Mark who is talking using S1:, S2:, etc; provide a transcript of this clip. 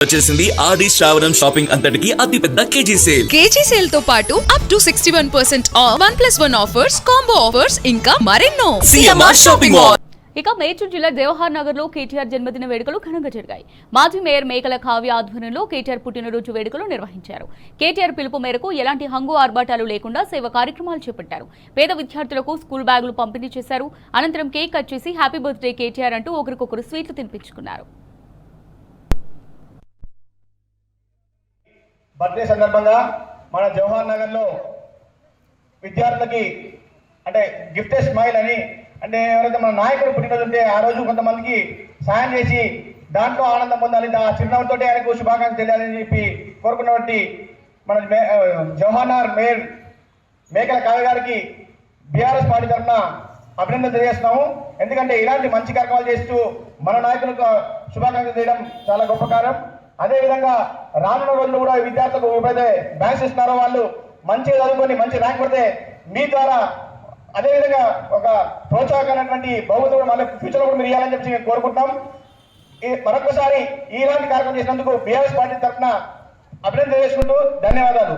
S1: వచ్చేసింది ఆడి శ్రావణం షాపింగ్ అంతటికి అతిపెద్ద కేజీ సేల్ తో పాటు up to 61% of 1+1 offers, combo offers ఇంకా మరెన్నో. CMR shopping mall.
S2: ఇక మేడ్చల్ జిల్లా జవహర్ నగర్ లో కేటీఆర్ జన్మదిన వేడుకలు ఘనంగా జరిగాయి. మాజీ మేయర్ మేకల కావ్య ఆధ్వర్యంలో కేటీఆర్ పుట్టినరోజు వేడుకలు నిర్వహించారు. కేటీఆర్ పిలుపు మేరకు ఎలాంటి హంగు ఆర్భాటాలు లేకుండా సేవ కార్యక్రమాలు చేపట్టారు. పేద విద్యార్థులకు స్కూల్ బ్యాగులు పంపిణీ చేశారు. అనంతరం కేక్ కట్ చేసి హ్యాపీ బర్త్డే కేటీఆర్ అంటూ ఒకరికొకరు స్వీట్లు తినిపించుకున్నారు.
S3: బర్త్డే సందర్భంగా మన జవహర్ నగర్లో విద్యార్థులకి అంటే గిఫ్ట్ స్మైల్ అని అంటే ఎవరైతే మన నాయకుడు పుట్టినరోజు ఉంటే ఆ రోజు కొంతమందికి సాయం చేసి దాంట్లో ఆనందం పొందాలి, ఆ చిరునవ్వుతో ఆయనకు శుభాకాంక్షలు తెలియాలని చెప్పి కోరుకున్నటువంటి మన జవహర్ నగర్ మేయర్ మేకల కావ్య గారికి బీఆర్ఎస్ పార్టీ తరఫున అభినందన తెలియజేస్తున్నాము. ఎందుకంటే ఇలాంటి మంచి కార్యక్రమాలు చేస్తూ మన నాయకులకు శుభాకాంక్షలు చేయడం చాలా గొప్ప కార్యం. అదేవిధంగా రానున్న రోజులు కూడా విద్యార్థులకు ఏవైతే బ్యాంక్స్ ఇస్తున్నారో వాళ్ళు మంచిగా చదువుకొని మంచి ర్యాంక్ పడితే మీ ద్వారా అదేవిధంగా ఒక ప్రోత్సాహకరమైనటువంటి బహుమతులు మళ్ళీ ఫ్యూచర్లో కూడా మీరు ఇవ్వాలని చెప్పి మేము కోరుకుంటున్నాం. మరొకసారి ఇలాంటి కార్యక్రమం చేసినందుకు బీఆర్ఎస్ పార్టీ తరఫున అభినందన చేసుకుంటూ ధన్యవాదాలు.